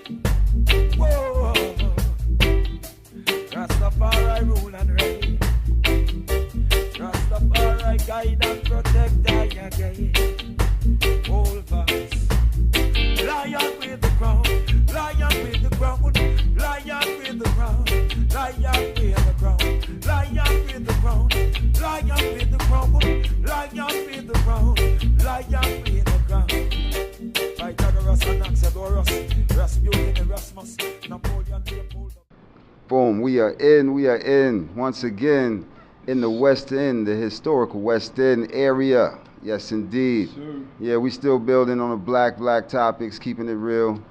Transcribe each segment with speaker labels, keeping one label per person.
Speaker 1: Whoa, Rastafari rule and reign. Rastafari guide and protect I again. Hold fast. Lion with the crown, lion with the crown, lion with the crown, lion with the crown, lion with the crown, lion with the crown, lion with the crown, lion with the crown. Pythagoras and Anaxagoras, Rasputin and Erasmus, Napoleon, Leopold.
Speaker 2: Boom, we are in once again in the West End, the historical West End area. Yes, indeed. Sure. Yeah, we still building on the black topics, keeping it real.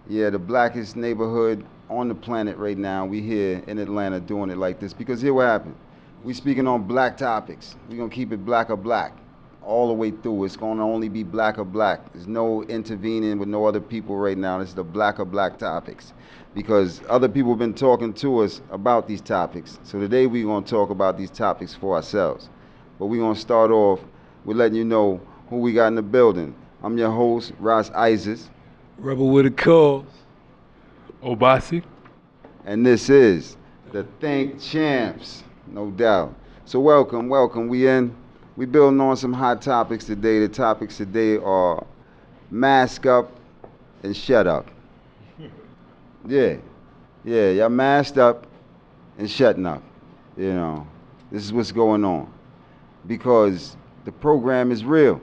Speaker 2: Yeah, the blackest neighborhood on the planet right now. We here in Atlanta doing it like this because here what happened. We speaking on black topics. We gonna keep it black or black all the way through. It's gonna only be black or black. There's no intervening with no other people right now. This is the black or black topics because other people have been talking to us about these topics. So today we gonna talk about these topics for ourselves. But we gonna start off with letting you know who we got in the building. I'm your host, Ross Izes.
Speaker 3: Rebel Witacause. Obasi.
Speaker 2: And this is the Think Champs, no doubt. So welcome. We building on some hot topics today. The topics today are mask up and shut up. Yeah, y'all masked up and shutting up. You know, this is what's going on. Because the program is real.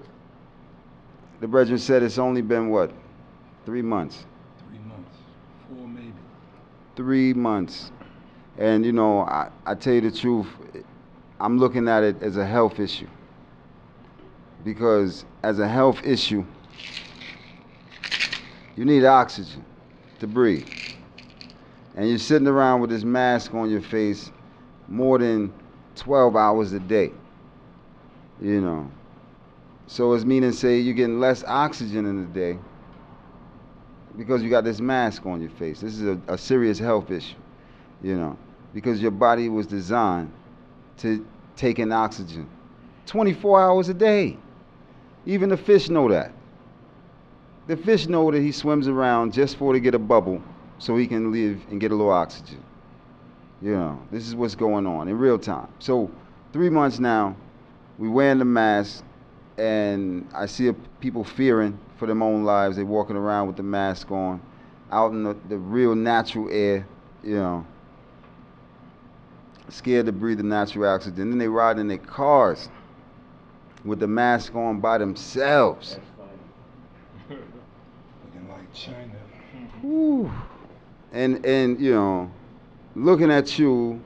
Speaker 2: The brethren said it's only been, 3 months?
Speaker 3: 3 months. 4 maybe.
Speaker 2: 3 months. And, you know, I tell you the truth, I'm looking at it as a health issue. Because as a health issue, you need oxygen to breathe. And you're sitting around with this mask on your face more than 12 hours a day. You know, so it's meaning say you're getting less oxygen in the day because you got this mask on your face. This is a serious health issue, you know, because your body was designed to take in oxygen 24 hours a day. Even the fish know that. The fish know that he swims around just to get a bubble so he can live and get a little oxygen. You know, this is what's going on in real time. So 3 months now, we wearing the mask, and I see people fearing for their own lives. They walking around with the mask on, out in the real natural air, you know, scared to breathe the natural oxygen. Then they ride in their cars with the mask on by themselves.
Speaker 3: Looking like China.
Speaker 2: Whew. And you know, looking at you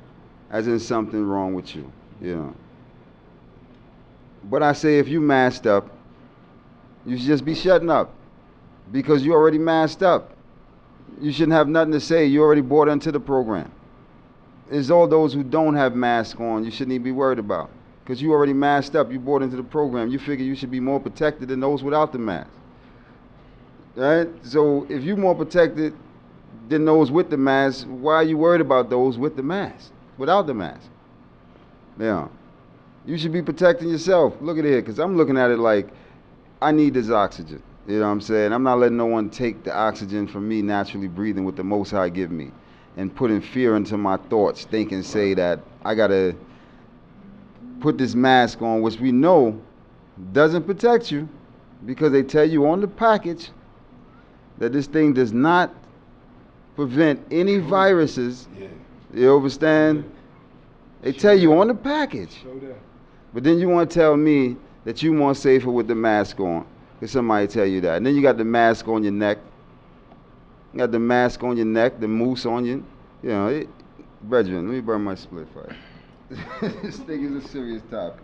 Speaker 2: as in something wrong with you, you know. But I say if you masked up, you should just be shutting up because you already masked up. You shouldn't have nothing to say. You already bought into the program. It's all those who don't have masks on you shouldn't even be worried about because you already masked up. You bought into the program. You figure you should be more protected than those without the mask. Right? So if you're more protected than those with the mask, why are you worried about those with the mask, without the mask? Yeah. You should be protecting yourself. Look at it, because I'm looking at it like I need this oxygen. You know what I'm saying? I'm not letting no one take the oxygen from me naturally breathing what the Most High give me and putting fear into my thoughts, thinking, say that I got to put this mask on, which we know doesn't protect you because they tell you on the package that this thing does not prevent any viruses. Yeah. You understand? They tell you on the package. But then you want to tell me that you more safer with the mask on. Because somebody tell you that. And then you got the mask on your neck. You got the mask on your neck, the moose on you. You know, brethren, let me burn my split fire. This thing is a serious topic.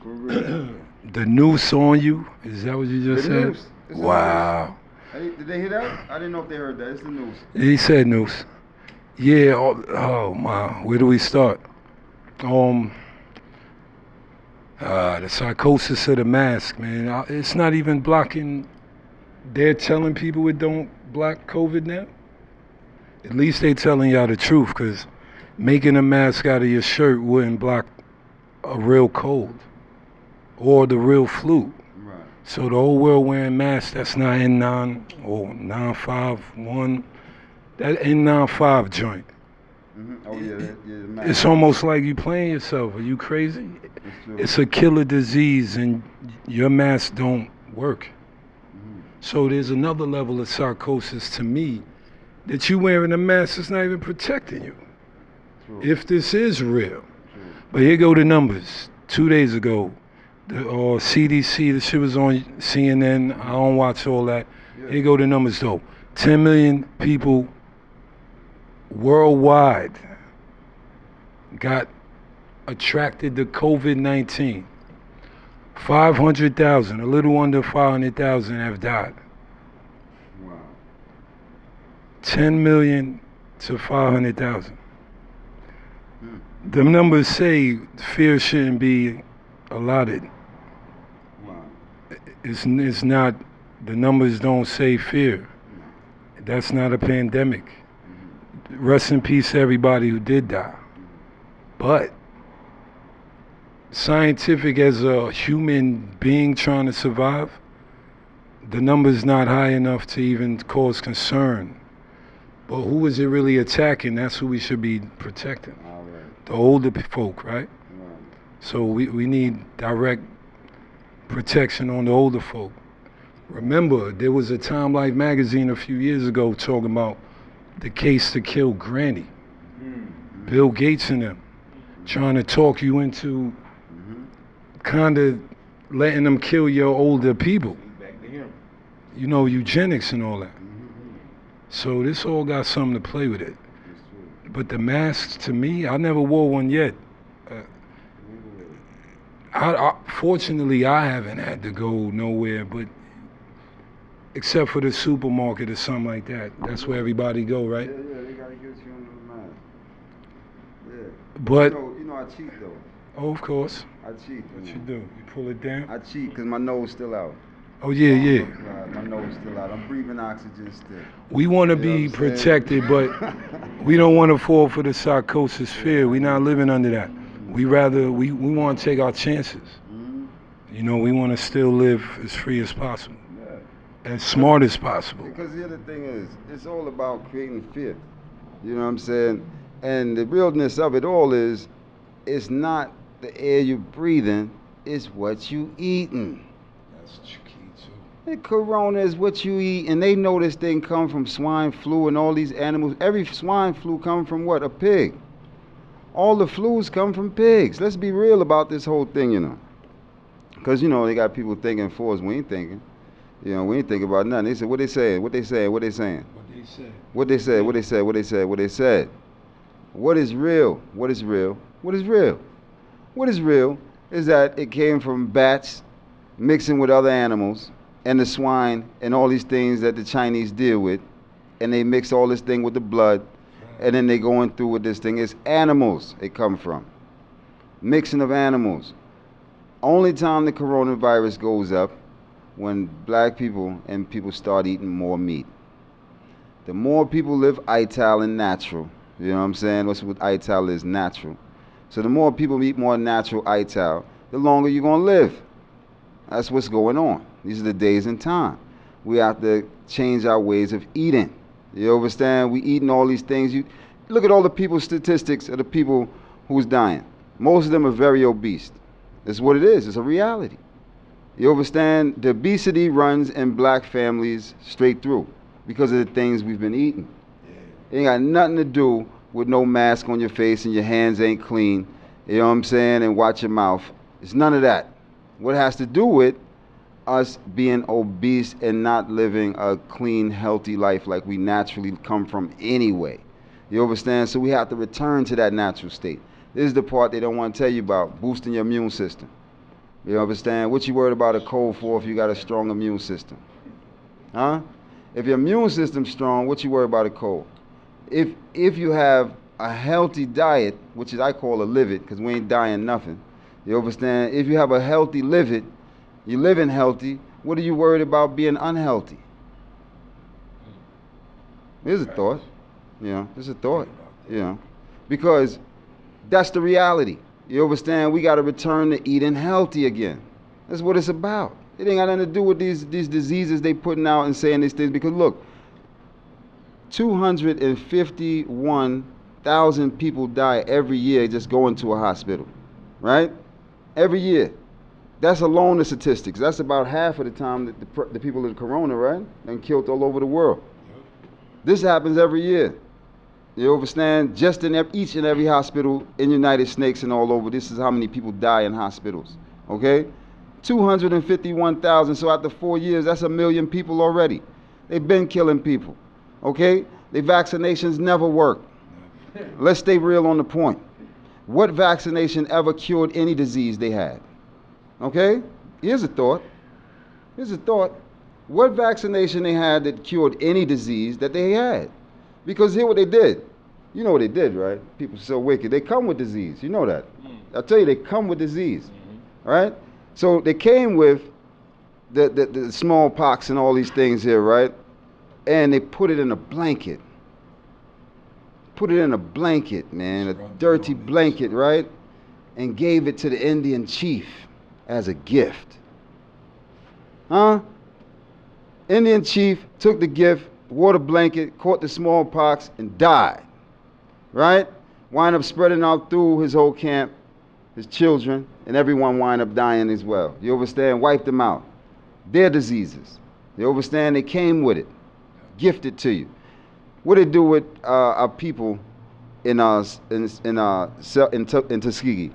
Speaker 2: For real.
Speaker 3: The noose on you? Is that what you just said?
Speaker 2: Noose.
Speaker 3: Wow.
Speaker 2: Did they hear that? I didn't know if they heard that. It's the noose.
Speaker 3: He said noose. Yeah, oh my, where do we start? The psychosis of the mask, man. It's not even blocking. They're telling people it don't block COVID now. At least they telling y'all the truth, because making a mask out of your shirt wouldn't block a real cold or the real flu.
Speaker 2: Right.
Speaker 3: So the whole world wearing masks, that's not N9 or 951. That N95 joint.
Speaker 2: Oh yeah, the mask.
Speaker 3: It's almost like you playing yourself. Are you crazy?
Speaker 2: It's true.
Speaker 3: It's a killer disease, and your mask don't work. So there's another level of psychosis to me that you wearing a mask is not even protecting you.
Speaker 2: True.
Speaker 3: If this is real.
Speaker 2: True.
Speaker 3: But here go the numbers. 2 days ago, the CDC, the shit was on CNN. I don't watch all that.
Speaker 2: Yeah.
Speaker 3: Here go the numbers though. 10 million people worldwide got attracted to COVID-19. 500,000, a little under 500,000 have died.
Speaker 2: Wow.
Speaker 3: 10 million to 500,000. The numbers say fear shouldn't be allotted.
Speaker 2: Wow.
Speaker 3: It's not, the numbers don't say fear. That's not a pandemic. Rest in peace to everybody who did die. But scientific as a human being trying to survive, the number's not high enough to even cause concern. But who is it really attacking? That's who we should be protecting.
Speaker 2: All right.
Speaker 3: The older folk, right?
Speaker 2: Right.
Speaker 3: So we need direct protection on the older folk. Remember, there was a Time Life magazine a few years ago talking about the case to kill Granny. Bill Gates and them trying to talk you into kind of letting them kill your older people.
Speaker 1: Back to him.
Speaker 3: You know, eugenics and all that. So this all got something to play with it.
Speaker 2: It's true.
Speaker 3: But the masks, to me, I never wore one yet. Fortunately, I haven't had to go nowhere, but except for the supermarket or something like that. That's where everybody go, right?
Speaker 2: Yeah, they gotta get you on the mask. Yeah.
Speaker 3: But,
Speaker 2: You know I cheat though.
Speaker 3: oh, of course.
Speaker 2: I cheat.
Speaker 3: What you do? You pull it down?
Speaker 2: I cheat because my nose still out.
Speaker 3: Oh, yeah.
Speaker 2: My nose still out. I'm breathing oxygen still.
Speaker 3: We want to
Speaker 2: You know
Speaker 3: be
Speaker 2: what I'm saying?
Speaker 3: protected, but we don't want to fall for the psychosis fear. We're not living under that. We want to take our chances. You know, we want to still live as free as possible,
Speaker 2: Yeah.
Speaker 3: as smart as possible.
Speaker 2: Because the other thing is, it's all about creating fear. You know what I'm saying? And the realness of it all is, it's not the air you're breathing, it's what you eating.
Speaker 3: That's key too.
Speaker 2: The corona is what you eat, and they know this thing come from swine flu and all these animals. Every swine flu come from what? A pig. All the flus come from pigs. Let's be real about this whole thing, you know. Because, you know, they got people thinking for us. We ain't thinking. You know, we ain't thinking about nothing. They said, what they saying? What they saying? What they saying?
Speaker 3: What they say.
Speaker 2: What they said? What they said? What they said? What they said? What is real? What is real? What is real? What is real is that it came from bats mixing with other animals and the swine and all these things that the Chinese deal with, and they mix all this thing with the blood, and then they going through with this thing. It's animals it come from. Mixing of animals. Only time the coronavirus goes up when black people and people start eating more meat. The more people live ital and natural, you know what I'm saying? What's what ital is, natural. So the more people eat more natural ital, the longer you're gonna live. That's what's going on. These are the days and time. We have to change our ways of eating. You understand? We eating all these things. You look at all the people statistics of the people who's dying. Most of them are very obese. It's what it is. It's a reality. You understand? The obesity runs in black families straight through because of the things we've been eating. It ain't got nothing to do with no mask on your face and your hands ain't clean. You know what I'm saying? And watch your mouth. It's none of that. What it has to do with us being obese and not living a clean, healthy life like we naturally come from anyway. You understand? So we have to return to that natural state. This is the part they don't want to tell you about, boosting your immune system. You understand? What you worried about a cold for if you got a strong immune system? Huh? If your immune system's strong, what you worry about a cold? If you have a healthy diet, which is I call a livid, because we ain't dying nothing. You understand? If you have a healthy livid, you're living healthy, what are you worried about being unhealthy? Here's a thought. You know, it's a thought. You know, because that's the reality. You understand? We got to return to eating healthy again. That's what it's about. It ain't got nothing to do with these diseases they putting out and saying these things. Because look, 251,000 people die every year just going to a hospital, right? Every year. That's alone the statistics. That's about half of the time that the people of the corona, right, and killed all over the world. This happens every year. You understand? Just in each and every hospital in the United States and all over, this is how many people die in hospitals, okay? 251,000, so after 4 years, that's 1 million people already. They've been killing people, okay? The vaccinations never work. Let's stay real on the point. What vaccination ever cured any disease they had? Okay? Here's a thought. What vaccination they had that cured any disease that they had? Because here what they did. You know what they did, right? People are so wicked. They come with disease. You know that. I'll tell you, they come with disease. Right? So they came with the smallpox and all these things here, right? And they put it in a blanket. Put it in a blanket, man. A dirty blanket, right? And gave it to the Indian chief as a gift. Huh? Indian chief took the gift, wore the blanket, caught the smallpox, and died. Right? Wind up spreading out through his whole camp, his children, and everyone wind up dying as well. You understand? Wiped them out. Their diseases. You understand? They came with it. Gifted to you. What did it do with our people in Tuskegee?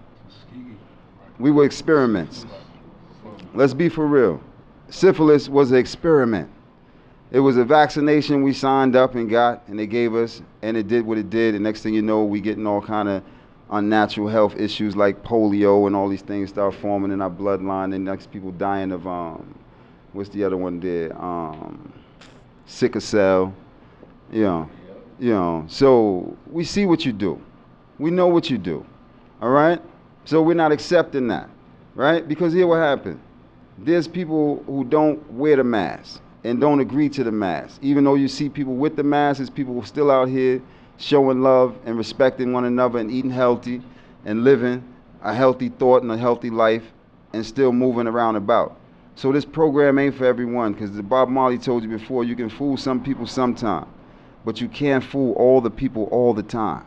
Speaker 2: We were experiments. Let's be for real. Syphilis was an experiment. It was a vaccination we signed up and got, and they gave us, and it did what it did. And next thing you know, we getting all kind of unnatural health issues like polio and all these things start forming in our bloodline, and next people dying of what's the other one there? Sickle cell. You know. So we see what you do. We know what you do. All right. So we're not accepting that, right? Because here what happened. There's people who don't wear the mask and don't agree to the mask. Even though you see people with the mask, there's people still out here showing love and respecting one another and eating healthy and living a healthy thought and a healthy life and still moving around about. So this program ain't for everyone, because Bob Marley told you before, you can fool some people sometime, but you can't fool all the people all the time.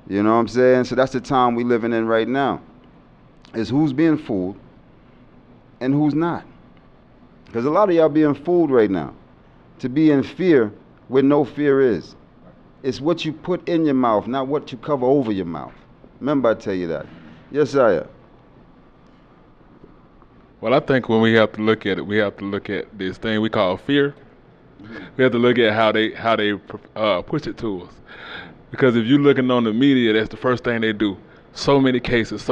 Speaker 2: You know what I'm saying? So that's the time we living in right now, is who's being fooled and who's not. Because a lot of y'all being fooled right now to be in fear where no fear is. It's what you put in your mouth, not what you cover over your mouth. Remember I tell you that. Yes, sir.
Speaker 4: Well, I think when we have to look at it, we have to look at this thing we call fear. We have to look at how they push it to us. Because if you're looking on the media, that's the first thing they do. So many cases.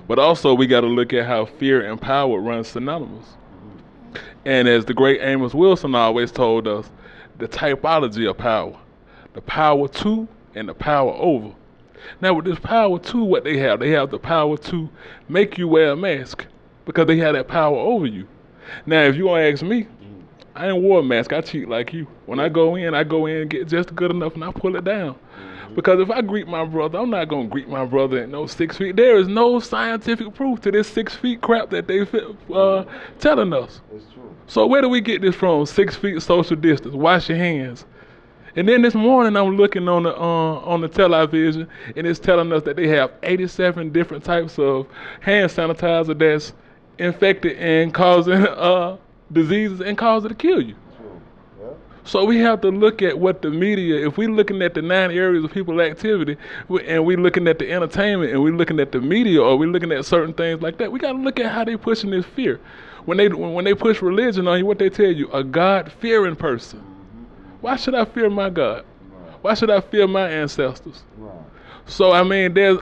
Speaker 4: But also we got to look at how fear and power run synonymous. And as the great Amos Wilson always told us, the typology of power. The power to and the power over. Now with this power to, what they have the power to make you wear a mask because they have that power over you. Now if you want to ask me, I ain't wore a mask. I cheat like you. When I go in and get just good enough and I pull it down. Because if I greet my brother, I'm not going to greet my brother at no 6 feet. There is no scientific proof to this 6 feet crap that they telling us.
Speaker 2: It's true.
Speaker 4: So where do we get this from? 6 feet social distance. Wash your hands. And then this morning I'm looking on the television, and it's telling us that they have 87 different types of hand sanitizer that's infected and causing diseases and causing to kill you. So we have to look at what the media, if we're looking at the 9 areas of people's activity, and we're looking at the entertainment, and we're looking at the media, or we're looking at certain things like that, we got to look at how they pushing this fear. When they push religion on you, what they tell you, a God-fearing person. Why should I fear my God? Why should I fear my ancestors? So I mean, there's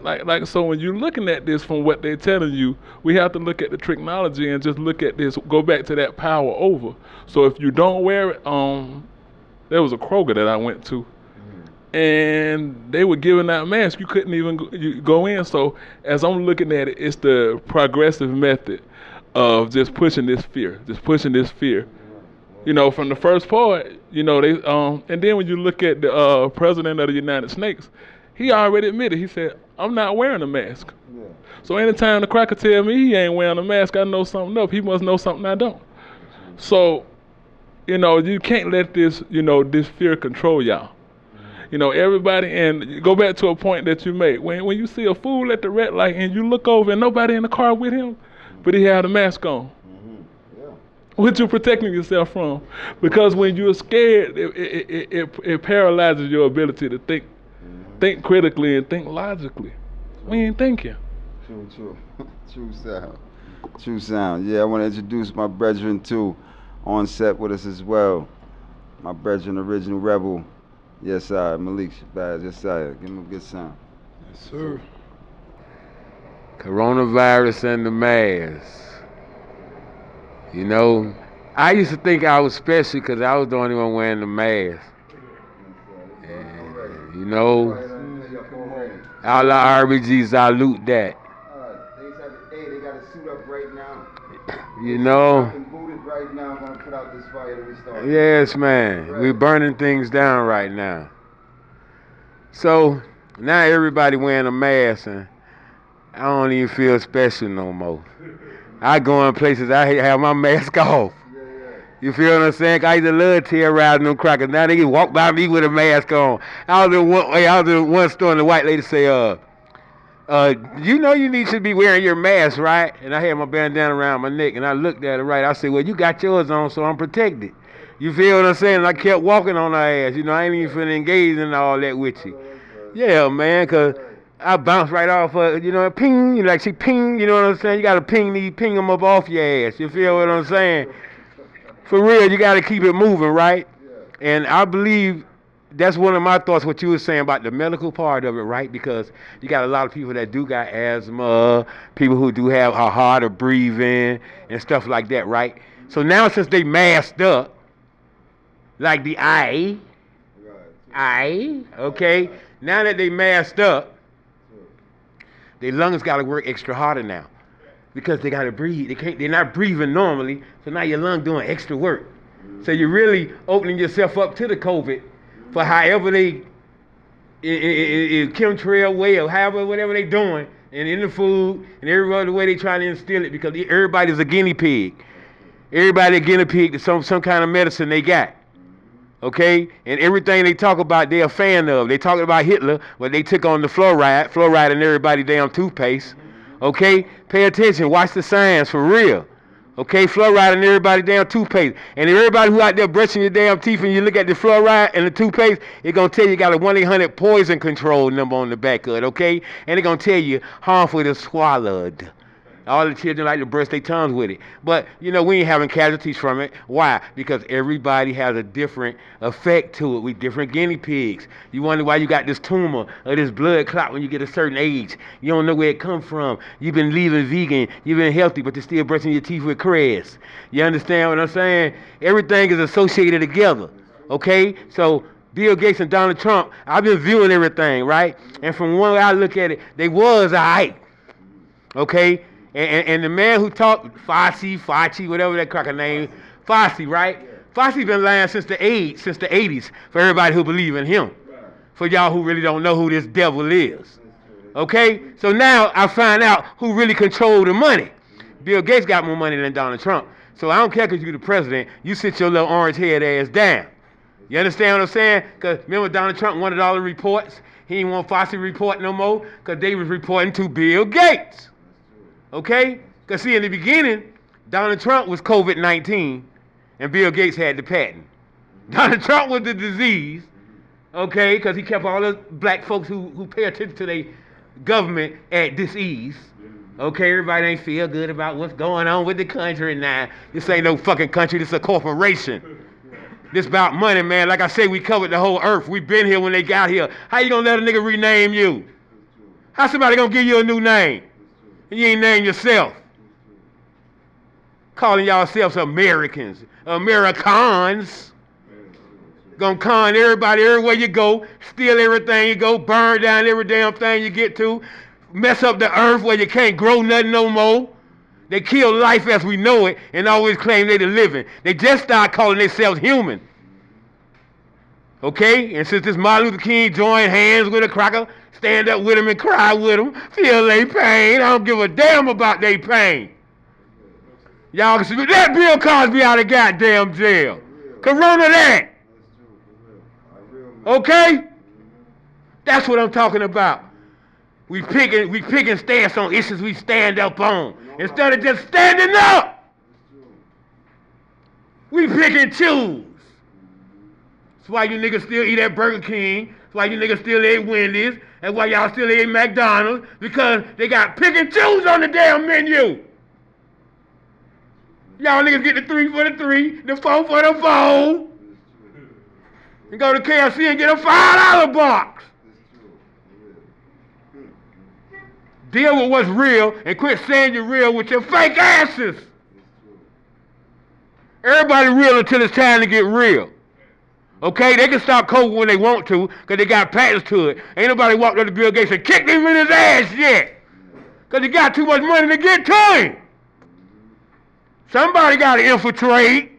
Speaker 4: so when you're looking at this from what they're telling you, we have to look at the technology and just look at this, go back to that power over. So if you don't wear it, there was a Kroger that I went to, and they were giving out masks. You couldn't even go in. So as I'm looking at it, it's the progressive method of just pushing this fear. You know, from the first part, you know, they and then when you look at the president of the United States, he already admitted, he said, I'm not wearing a mask. Yeah. So anytime the cracker tell me he ain't wearing a mask, I know something up. He must know something I don't. So You know, you can't let this, you know, this fear control y'all. You know, everybody, and go back to a point that you made. When you see a fool at the red light and you look over and nobody in the car with him, but he had a mask on. What you protecting yourself from? Because when you're scared, it paralyzes your ability to think critically and think logically. We ain't thinking.
Speaker 2: True. True sound. Yeah, I want to introduce my brethren too, on set with us as well. My brethren, Original Rebel. Yes, sir. Malik Shabazz. Yes, sir. Give him a good sound.
Speaker 3: Yes, sir.
Speaker 5: Coronavirus and the mask. You know, I used to think I was special because I was the only one wearing the mask. And, you know, all the RBGs salute that.
Speaker 2: They got to suit up right now.
Speaker 5: You know.
Speaker 2: Right now, I'm going to put out this fire that we started.
Speaker 5: Yes, man. We're burning things down right now. So now everybody wearing a mask, and I don't even feel special no more. I go in places, I have my mask off. You feel what I'm saying? I used to love terrorizing them crackers. Now they can walk by me with a mask on. I was in one store and the white lady say, you know you need to be wearing your mask, right? And I had my bandana around my neck and I looked at her right. I said, well, you got yours on, so I'm protected. You feel what I'm saying? And I kept walking on her ass. You know, I ain't even finna engage in all that with you. Yeah, man, because I bounced right off her, you know, ping, you know, like she ping, you know what I'm saying? You got to ping them up off your ass. You feel what I'm saying? For real, you got to keep it moving, right? And I believe that's one of my thoughts, what you were saying about the medical part of it, right? Because you got a lot of people that do got asthma, people who do have a harder breathing and stuff like that, right? So now since they masked up, like the okay, now that they masked up, their lungs got to work extra harder now because they got to breathe. They're not breathing normally, so now your lung doing extra work. So you're really opening yourself up to the COVID for however they chemtrail way or however whatever they doing, and in the food and every other way they trying to instill it, because everybody's a guinea pig. Everybody a guinea pig to some kind of medicine they got. Okay? And everything they talk about, they're a fan of. They talking about Hitler, but they took on the fluoride in everybody's damn toothpaste. Okay? Pay attention. Watch the signs for real. Okay? Fluoride in everybody's damn toothpaste. And if everybody who out there brushing your damn teeth and you look at the fluoride and the toothpaste, it's going to tell you got a 1-800 poison control number on the back of it. Okay? And it's going to tell you harmful to swallowed. All the children like to brush their tongues with it. But, you know, we ain't having casualties from it. Why? Because everybody has a different effect to it. We different guinea pigs. You wonder why you got this tumor or this blood clot when you get a certain age. You don't know where it come from. You've been leaving vegan. You've been healthy, but you're still brushing your teeth with crayons. You understand what I'm saying? Everything is associated together. Okay? So Bill Gates and Donald Trump, I've been viewing everything, right? And from one way I look at it, they was a hype. Okay? And the man who talked, Fauci, whatever that cracker name, Fauci, right? Fauci been lying since the 80s for everybody who believe in him. For y'all who really don't know who this devil is. Okay? So now I find out who really control the money. Bill Gates got more money than Donald Trump. So I don't care because you're the president. You sit your little orange head ass down. You understand what I'm saying? Because remember Donald Trump wanted all the reports. He didn't want Fauci to report no more because they was reporting to Bill Gates. Okay? Because see, in the beginning, Donald Trump was COVID-19 and Bill Gates had the patent. Donald Trump was the disease, okay, because he kept all the black folks who pay attention to their government at disease. Okay, everybody ain't feel good about what's going on with the country now. This ain't no fucking country, this is a corporation. This about money, man. Like I say, we covered the whole earth. We been here when they got here. How you gonna let a nigga rename you? How somebody gonna give you a new name? You ain't named yourself. Calling yourselves Americans. Americans. Gonna con everybody everywhere you go. Steal everything you go. Burn down every damn thing you get to. Mess up the earth where you can't grow nothing no more. They kill life as we know it and always claim they the living. They just start calling themselves human. Okay? And since this Martin Luther King joined hands with a cracker, stand up with him and cry with him, feel their pain. I don't give a damn about their pain. Y'all can let Bill Cosby out of goddamn jail. Corona that. Okay? That's what I'm talking about. We picking stance on issues we stand up on. Instead of just standing up. We pick and choose. That's why you niggas still eat at Burger King. That's why you niggas still eat Wendy's. That's why y'all still eat McDonald's. Because they got pick and choose on the damn menu. Y'all niggas get the 3 for the 3, the 4 for the 4. And go to KFC and get a $5 box. Deal with what's real and quit saying you're real with your fake asses. Everybody real until it's time to get real. Okay, they can stop COVID when they want to because they got patents to it. Ain't nobody walked up to Bill Gates and kicked him in his ass yet because he got too much money to get to him. Somebody got to infiltrate.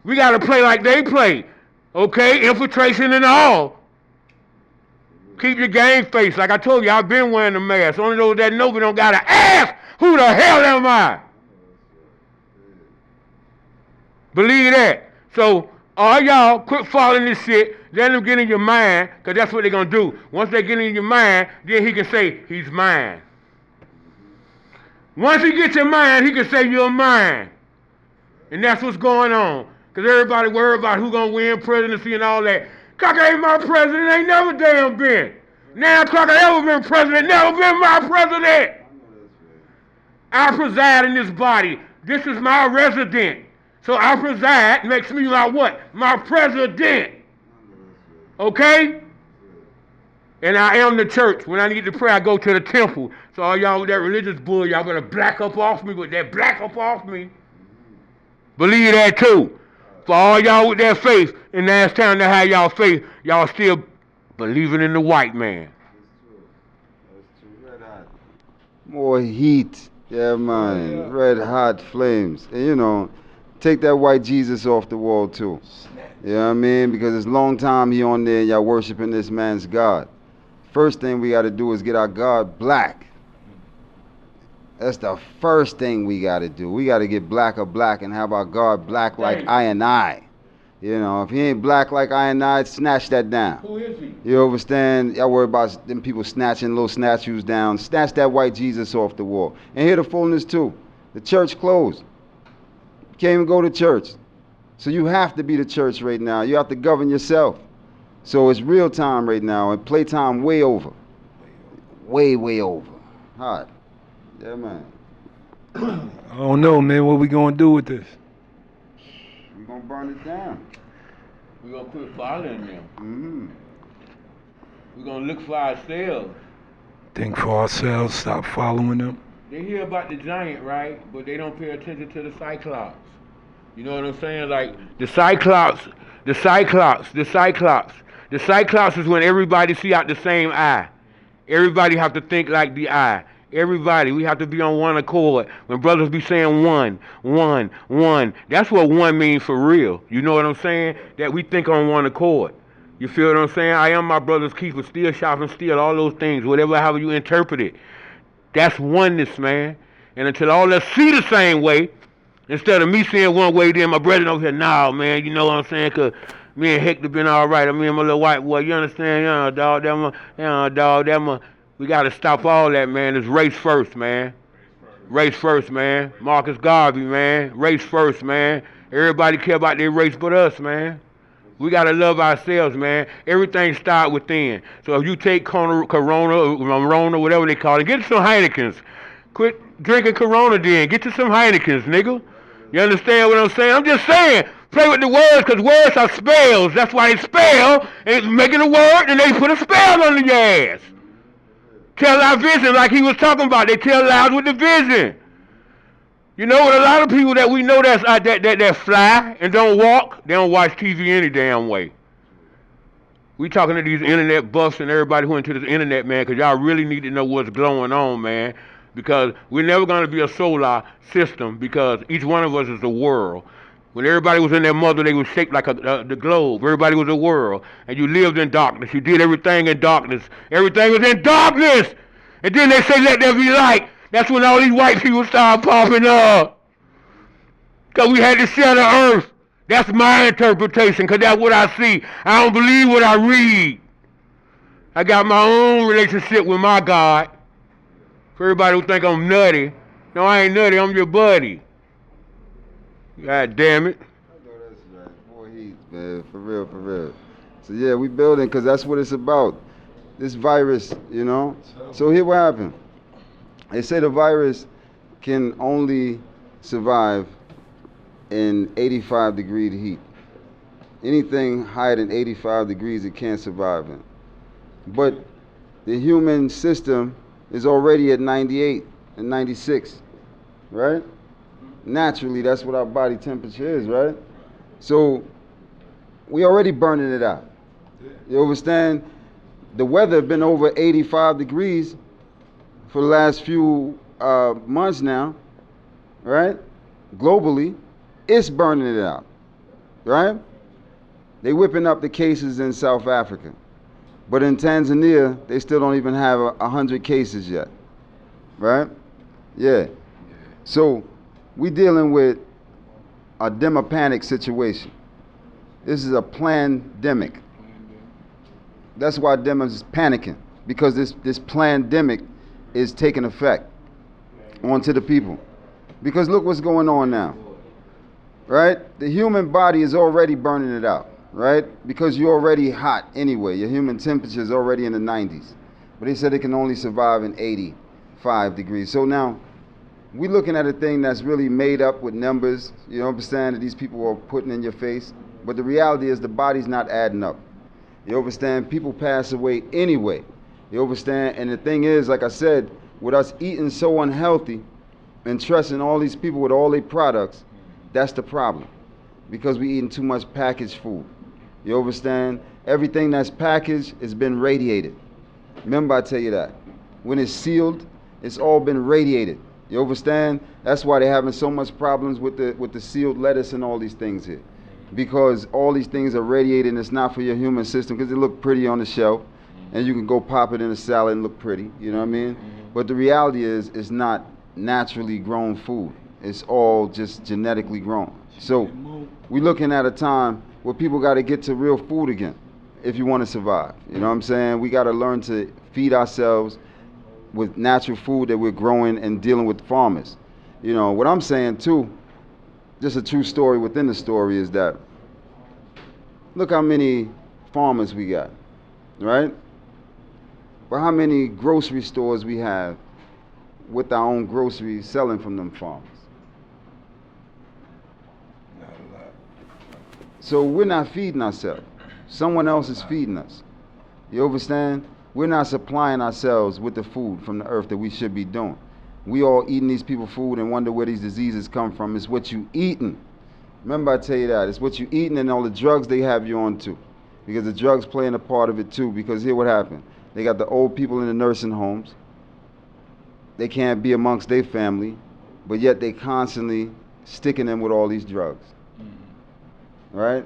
Speaker 5: We got to play like they play. Okay, infiltration and all. Keep your game face. Like I told you, I've been wearing the mask. Only those that know me don't got to ask, who the hell am I? Believe that. So, all y'all, quit following this shit. Let them get in your mind, because that's what they're going to do. Once they get in your mind, then he can say, he's mine. Once he gets your mind, he can say, you're mine. And that's what's going on. Because everybody worried about who's going to win presidency and all that. Crocker ain't my president, ain't never damn been. Now Crocker ever been president, never been my president. I preside in this body. This is my resident. So I preside makes me my what? My president. Okay? And I am the church. When I need to pray, I go to the temple. So all y'all with that religious bull, y'all better black up off me with that black up off me. Believe that too. For all y'all with that faith, and now it's time to have y'all faith, y'all still believing in the white man.
Speaker 2: Red hot. More heat. Yeah, man. Yeah. Red hot flames. And you know, take that white Jesus off the wall too. You know what I mean? Because it's a long time he on there and y'all worshiping this man's God. First thing we got to do is get our God black. That's the first thing we got to do. We got to get black and have our God black like I and I. You know, if he ain't black like I and I, snatch that down.
Speaker 5: Who is he?
Speaker 2: You understand? Y'all worry about them people snatching little statues down. Snatch that white Jesus off the wall. And hear the fullness too. The church closed. You can't even go to church. So you have to be the church right now. You have to govern yourself. So it's real time right now, and playtime way over. Way over. Hot. Yeah, man.
Speaker 3: I don't know, man. What we gonna do with this?
Speaker 2: We gonna burn it down.
Speaker 5: We gonna quit following them.
Speaker 2: Mm-hmm.
Speaker 5: We gonna look for ourselves.
Speaker 3: Think for ourselves. Stop following them.
Speaker 5: They hear about the giant, right? But they don't pay attention to the cyclops. You know what I'm saying? Like the cyclops is when everybody see out the same eye. Everybody have to think like the eye. Everybody, we have to be on one accord. When brothers be saying one, that's what one means for real. You know what I'm saying? That we think on one accord. You feel what I'm saying? I am my brother's keeper, still shopping, still all those things, whatever, however you interpret it. That's oneness, man. And until all us see the same way, instead of me seeing one way, then my brother over here, nah, man, you know what I'm saying? Because me and Hector been all right. I mean, my little white boy, you understand? We got to stop all that, man. It's race first, man. Race first, man. Marcus Garvey, man. Race first, man. Everybody care about their race but us, man. We got to love ourselves, man. Everything starts within. So if you take Corona, whatever they call it, get some Heinekens. Quit drinking Corona then. Get you some Heinekens, nigga. You understand what I'm saying? I'm just saying, play with the words, because words are spells. That's why they spell, and making a word, and they put a spell under your ass. Tell our vision like he was talking about. They tell lies with the vision. You know what? A lot of people that we know that fly and don't walk, they don't watch TV any damn way. We talking to these internet buffs and everybody who into this internet, man, because y'all really need to know what's going on, man. Because we're never going to be a solar system, because each one of us is a world. When everybody was in their mother, they were shaped like the globe. Everybody was a world. And you lived in darkness. You did everything in darkness. Everything was in darkness. And then they say, let there be light. That's when all these white people started popping up. Because we had to share the earth. That's my interpretation, because that's what I see. I don't believe what I read. I got my own relationship with my God. For everybody who think I'm nutty, no, I ain't nutty, I'm your buddy. God damn it.
Speaker 2: I know that's right. Boy, heat, man. For real, for real. So yeah, we building because that's what it's about. This virus, you know. So here what happened. They say the virus can only survive in 85-degree heat. Anything higher than 85 degrees it can't survive in. But the human system is already at 98 and 96, right? Naturally, that's what our body temperature is, right? So we already burning it out. You understand? The weather been over 85 degrees for the last few months now, right? Globally, it's burning it out, right? They whipping up the cases in South Africa. But in Tanzania, they still don't even have 100 cases yet, right? Yeah. So we dealing with a demopanic situation. This is a plandemic. That's why them is panicking, because this plandemic is taking effect onto the people. Because look what's going on now, right? The human body is already burning it out, right? Because you're already hot anyway. Your human temperature is already in the 90s. But they said it can only survive in 85 degrees. So now, we're looking at a thing that's really made up with numbers, you understand, that these people are putting in your face. But the reality is the body's not adding up. You understand? People pass away anyway. You understand? And the thing is, like I said, with us eating so unhealthy and trusting all these people with all their products, that's the problem. Because we eating too much packaged food. You understand? Everything that's packaged has been radiated. Remember I tell you that. When it's sealed, it's all been radiated. You understand? That's why they're having so much problems with the sealed lettuce and all these things here. Because all these things are radiated and it's not for your human system, because they look pretty on the shelf and you can go pop it in a salad and look pretty, you know what I mean? But the reality is it's not naturally grown food. It's all just genetically grown. So we're looking at a time where people got to get to real food again if you want to survive. You know what I'm saying? We got to learn to feed ourselves with natural food that we're growing and dealing with farmers. You know, what I'm saying too, just a true story within the story, is that look how many farmers we got, right? But how many grocery stores we have with our own groceries selling from them farmers?
Speaker 3: Not a lot.
Speaker 2: So we're not feeding ourselves. Someone else is feeding us. You understand? We're not supplying ourselves with the food from the earth that we should be doing. We all eating these people food and wonder where these diseases come from. It's what you eating. Remember I tell you that. It's what you eating and all the drugs they have you on too. Because the drugs playing a part of it too. Because here what happened. They got the old people in the nursing homes. They can't be amongst their family. But yet they constantly sticking them with all these drugs. Right?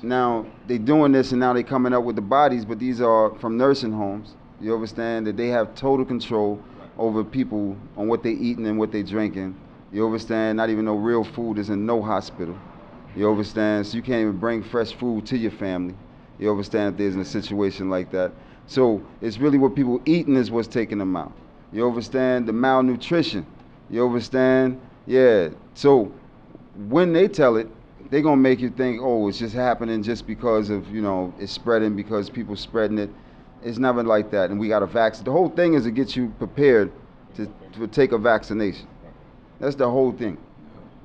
Speaker 2: Now, they doing this and now they coming up with the bodies, but these are from nursing homes. You understand that they have total control over people on what they eating and what they drinking. You understand? Not even no real food is in no hospital. You understand? So you can't even bring fresh food to your family. You understand if there's in a situation like that. So it's really what people eating is what's taking them out. You understand? The malnutrition. You understand? Yeah. So when they tell it, they're going to make you think, oh, it's just happening just because of, you know, it's spreading because people spreading it. It's never like that. And we got a vaccine. The whole thing is to get you prepared to take a vaccination. That's the whole thing.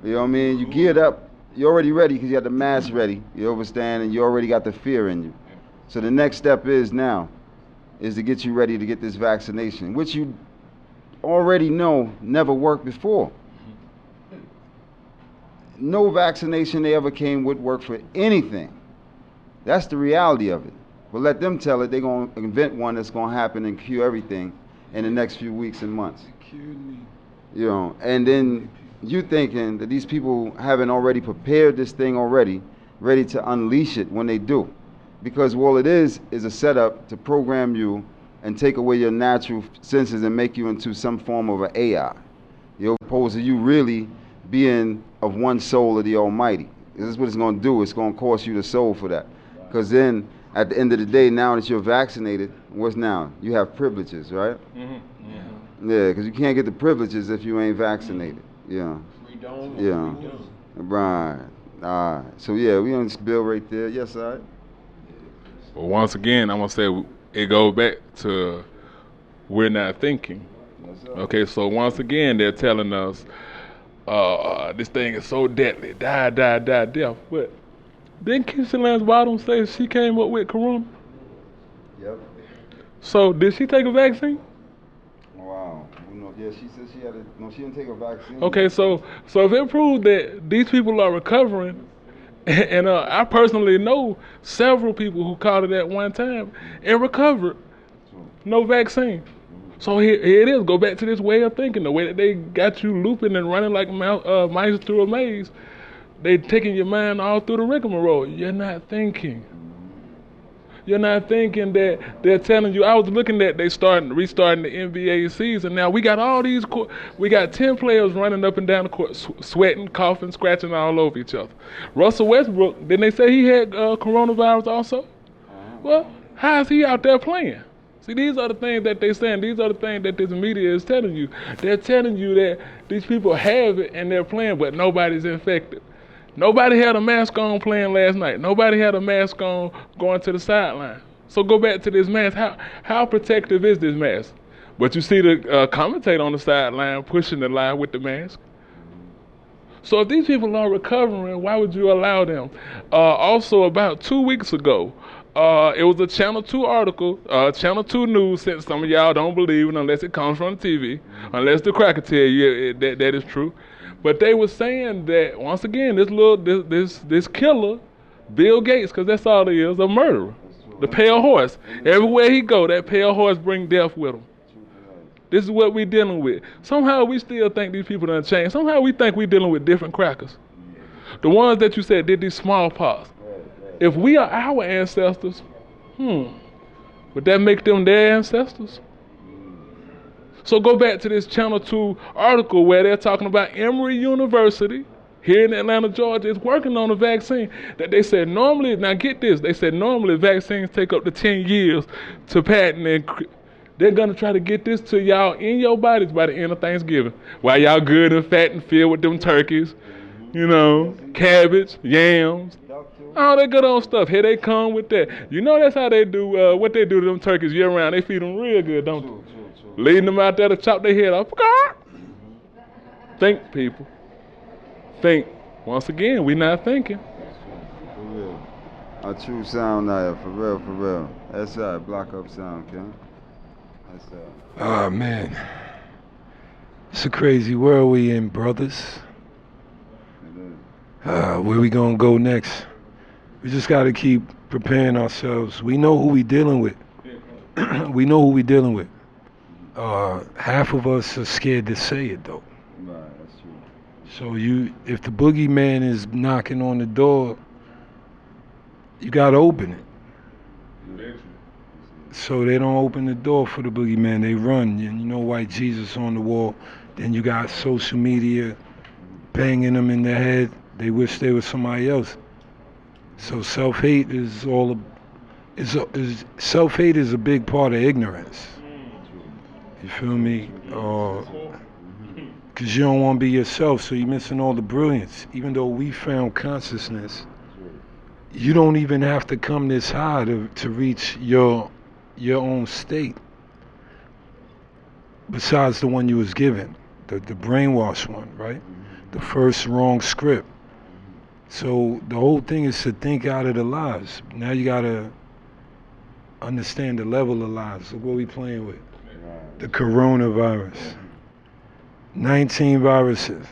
Speaker 2: You know what I mean? You geared up. You're already ready because you got the mask ready. You understand? And you already got the fear in you. So the next step is now is to get you ready to get this vaccination, which you already know never worked before. No vaccination they ever came with worked for anything. That's the reality of it. But let them tell it. They're going to invent one that's going to happen and cure everything in the next few weeks and months. You know, and then you thinking that these people haven't already prepared this thing already, ready to unleash it when they do. Because all it is a setup to program you and take away your natural senses and make you into some form of an AI. You know, opposed to you really being of one soul of the Almighty. This is what it's going to do. It's going to cost you the soul for that. Because then, at the end of the day, now that you're vaccinated, what's now? You have privileges, right? Yeah, because you can't get the privileges if you ain't vaccinated. Yeah. Yeah. Right. All right. So, yeah, we on this bill right there. Yes, all right.
Speaker 4: Well, once again, I'm going to say it goes back to we're not thinking. Okay, so once again, they're telling us this thing is so deadly. Die, death. But didn't Killiam's bottom say she came up with corona?
Speaker 2: Yep.
Speaker 4: So did she take a vaccine?
Speaker 2: Wow. Yeah, she said she had no, she didn't take a vaccine.
Speaker 4: Okay, so if it proves that these people are recovering, and I personally know several people who caught it at one time and recovered, no vaccine. So here it is. Go back to this way of thinking, the way that they got you looping and running like mice through a maze. They taking your mind all through the rigmarole. You're not thinking. You're not thinking that they're telling you. I was looking at restarting the NBA season. Now we got all these. We got 10 players running up and down the court, sweating, coughing, scratching all over each other. Russell Westbrook, didn't they say he had coronavirus also? Well, how is he out there playing? See, these are the things that they're saying. These are the things that this media is telling you. They're telling you that these people have it and they're playing, but nobody's infected. Nobody had a mask on playing last night. Nobody had a mask on going to the sideline. So go back to this mask. How protective is this mask? But you see the commentator on the sideline pushing the line with the mask. So if these people are recovering, why would you allow them? Also, about 2 weeks ago, it was a Channel 2 article, Channel 2 news, since some of y'all don't believe it unless it comes from the TV, unless the cracker tell you that is true. But they were saying that, once again, this killer, Bill Gates, because that's all he is, a murderer, the pale horse. Everywhere he go, that pale horse bring death with him. This is what we dealing with. Somehow we still think these people done changed. Somehow we think we dealing with different crackers. The ones that you said did these smallpox. If we are our ancestors, would that make them their ancestors? So go back to this Channel 2 article where they're talking about Emory University here in Atlanta, Georgia, is working on a vaccine that they said normally, now get this, they said normally vaccines take up to 10 years to patent, and they're going to try to get this to y'all in your bodies by the end of Thanksgiving. While y'all good and fat and filled with them turkeys, you know, cabbage, yams, all that good old stuff. Here they come with that. You know that's how they do, what they do to them turkeys year round. They feed them real good, don't they? Leading them out there to chop their head off. Think, people. Think. Once again, we not thinking.
Speaker 2: For real. A true sound now, for real, for real. That's right, block up sound, Ken. That's
Speaker 3: Oh, man. It's a crazy world we in, brothers. Where we gonna go next? We just gotta keep preparing ourselves. We know who we dealing with. We know who we dealing with. Half of us are scared to say it, though.
Speaker 2: Right, that's true.
Speaker 3: So if the boogeyman is knocking on the door, you gotta open it. So they don't open the door for the boogeyman, they run. And you know, white Jesus on the wall. Then you got social media banging them in the head. They wish they were somebody else. So self-hate is self-hate is a big part of ignorance. You feel me? Because you don't want to be yourself, so you're missing all the brilliance. Even though we found consciousness, you don't even have to come this high to reach your own state. Besides the one you was given, the brainwash one, right? The first wrong script. So the whole thing is to think out of the lies. Now you gotta understand the level of lies. Look what we playing with. The coronavirus. 19 viruses.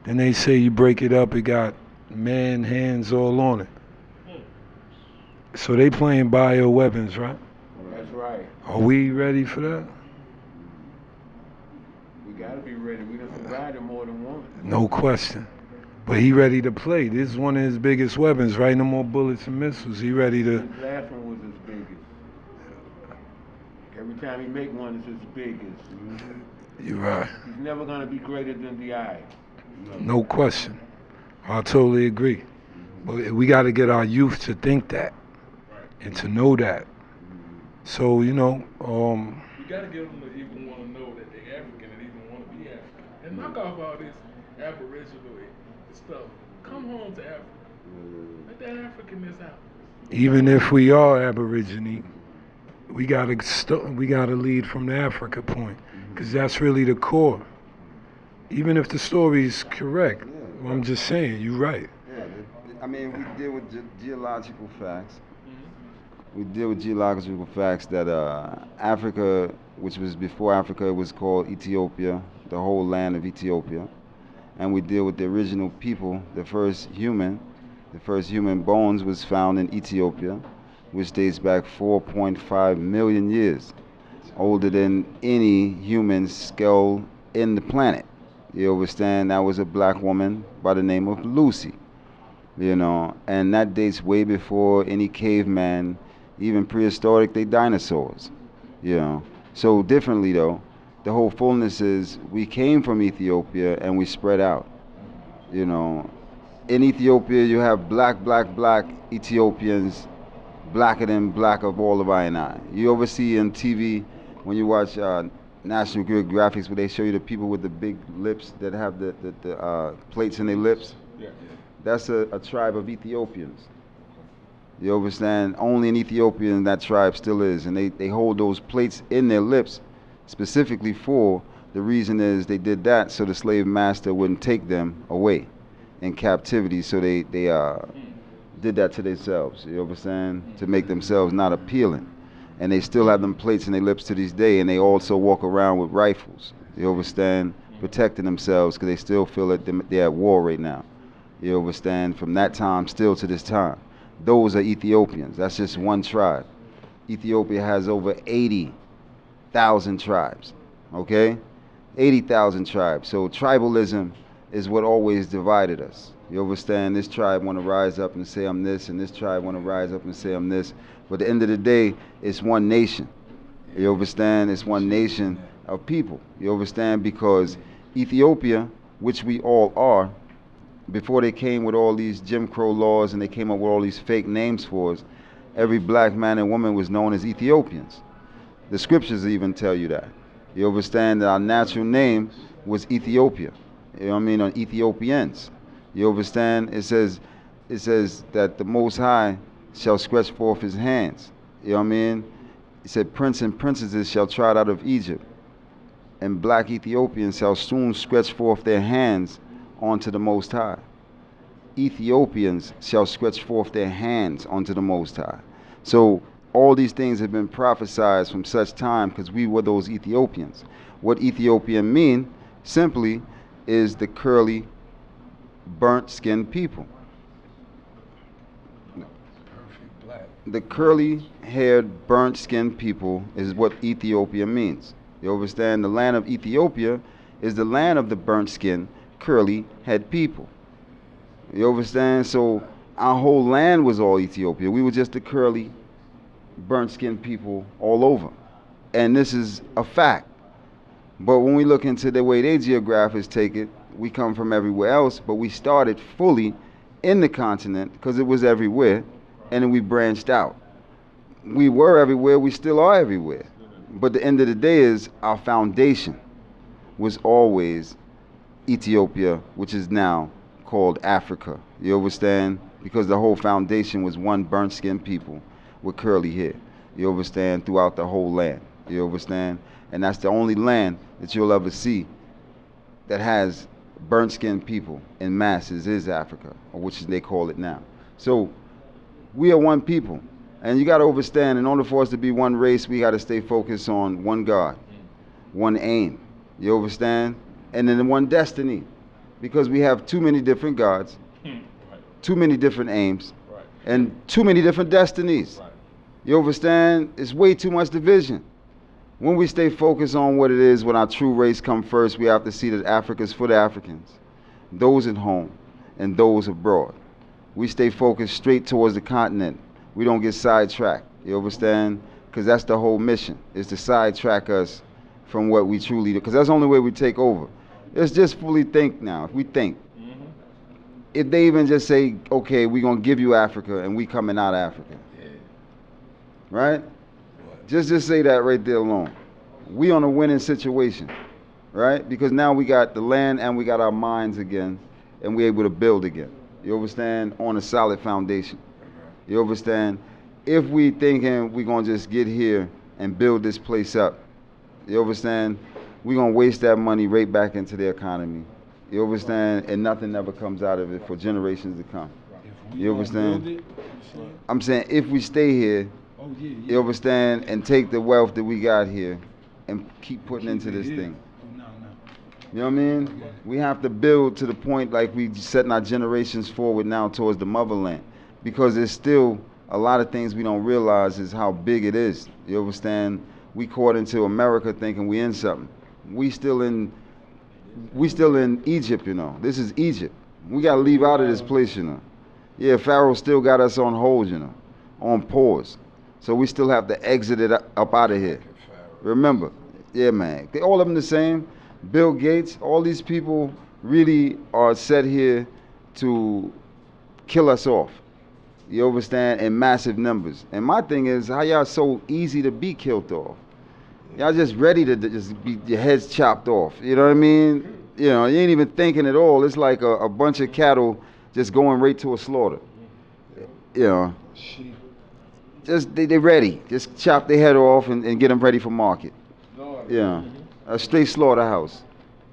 Speaker 3: Then they say you break it up, it got man hands all on it. So they playing bioweapons, right?
Speaker 5: That's right.
Speaker 3: Are we ready for that?
Speaker 5: We gotta be ready. We done survived it more than once.
Speaker 3: No question. But he ready to play. This is one of his biggest weapons, right? No more bullets and missiles. He ready to...
Speaker 5: His last one was his biggest. Every time he make one, it's his biggest.
Speaker 3: You're right.
Speaker 5: He's never gonna be greater than the eye.
Speaker 3: No question. I totally agree. But we got to get our youth to think that and to know that. So,
Speaker 4: You gotta get them to even want to know that they're African and even want to be African. And knock off all this aboriginal stuff. Come home to Africa. Let that Africanness out.
Speaker 3: even if we are Aborigine, we gotta lead from the Africa point, because that's really the core. Even if the story's correct, I'm just saying, you're right.
Speaker 2: Yeah, I mean, we deal with geological facts. We deal with geological facts that Africa, which was before Africa, was called Ethiopia, the whole land of Ethiopia. And we deal with the original people, the first human bones was found in Ethiopia, which dates back 4.5 million years, older than any human skull in the planet. You understand? That was a black woman by the name of Lucy, and that dates way before any caveman, even prehistoric, they dinosaurs, So differently though, the whole fullness is we came from Ethiopia and we spread out, In Ethiopia you have black Ethiopians, blacker than black of all of I. You ever see on TV when you watch National Geographic where they show you the people with the big lips that have the plates in their lips?
Speaker 4: Yeah.
Speaker 2: That's a tribe of Ethiopians. You understand? Only in Ethiopia that tribe still is. And they hold those plates in their lips specifically for the reason is they did that so the slave master wouldn't take them away in captivity. So they did that to themselves. You understand? To make themselves not appealing. And they still have them plates in their lips to this day. And they also walk around with rifles. You understand? Protecting themselves because they still feel that they're at war right now. You understand? From that time still to this time. Those are Ethiopians. That's just one tribe. Ethiopia has over 80,000 tribes. Okay? 80,000 tribes. So tribalism is what always divided us. You understand? This tribe want to rise up and say I'm this, and this tribe want to rise up and say I'm this. But at the end of the day, it's one nation. You understand? It's one nation of people. You understand? Because Ethiopia, which we all are, before they came with all these Jim Crow laws and they came up with all these fake names for us, every black man and woman was known as Ethiopians. The scriptures even tell you that. You understand that our natural name was Ethiopia. You know what I mean? Or Ethiopians. You understand? It says that the Most High shall stretch forth his hands. You know what I mean? It said prince and princesses shall trot out of Egypt, and black Ethiopians shall soon stretch forth their hands onto the Most High. Ethiopians shall stretch forth their hands unto the Most High. So all these things have been prophesied from such time because we were those Ethiopians. What Ethiopian mean simply is the curly, burnt skinned people. The curly haired, burnt skinned people is what Ethiopia means. You understand? The land of Ethiopia is the land of the burnt skin, curly head people. You understand? So our whole land was all Ethiopia. We were just the curly, burnt skin people all over. And this is a fact. But when we look into the way they geographers take it, we come from everywhere else, but we started fully in the continent because it was everywhere, and then we branched out. We were everywhere, we still are everywhere. But the end of the day is our foundation was always Ethiopia, which is now called Africa. You understand? Because the whole foundation was one burnt skinned people with curly hair. You understand? Throughout the whole land. You understand? And that's the only land that you'll ever see that has burnt skinned people in masses is Africa, or which they call it now. So we are one people. And you got to understand, in order for us to be one race, we got to stay focused on one God, one aim. You understand? And then one destiny. Because we have too many different gods, too many different aims, and too many different destinies. You understand? It's way too much division. When we stay focused on what it is, when our true race come first, we have to see that Africa's for the Africans, those at home and those abroad. We stay focused straight towards the continent. We don't get sidetracked. You understand? Because that's the whole mission, is to sidetrack us from what we truly do. Because that's the only way we take over. Let's just fully think now. If we think, if they even just say, okay, we're going to give you Africa and we coming out of Africa.
Speaker 3: Yeah.
Speaker 2: Right? Just say that right there alone. We on a winning situation, right? Because now we got the land and we got our minds again, and we're able to build again. You understand? On a solid foundation. You understand? If we thinking we're going to just get here and build this place up, you understand? We're going to waste that money right back into the economy. You understand? And nothing ever comes out of it for generations to come. You understand? I'm saying if we stay here, you understand, and take the wealth that we got here and keep putting into this thing. You know what I mean? We have to build to the point like we setting our generations forward now towards the motherland, because there's still a lot of things we don't realize is how big it is. You understand? We caught into America thinking we in something. We still in Egypt, you know. This is Egypt. We got to leave out of this place, you know. Yeah, Pharaoh still got us on hold, you know, on pause. So we still have to exit it up out of here. Remember, yeah, man. They all of them the same. Bill Gates, all these people really are set here to kill us off. You understand? In massive numbers. And my thing is, how y'all so easy to be killed off? Y'all just ready to just be your heads chopped off. You know what I mean? You know, you ain't even thinking at all. It's like a bunch of cattle just going right to a slaughter. You know. Just they ready. Just chop their head off and get them ready for market. Yeah. A straight slaughterhouse.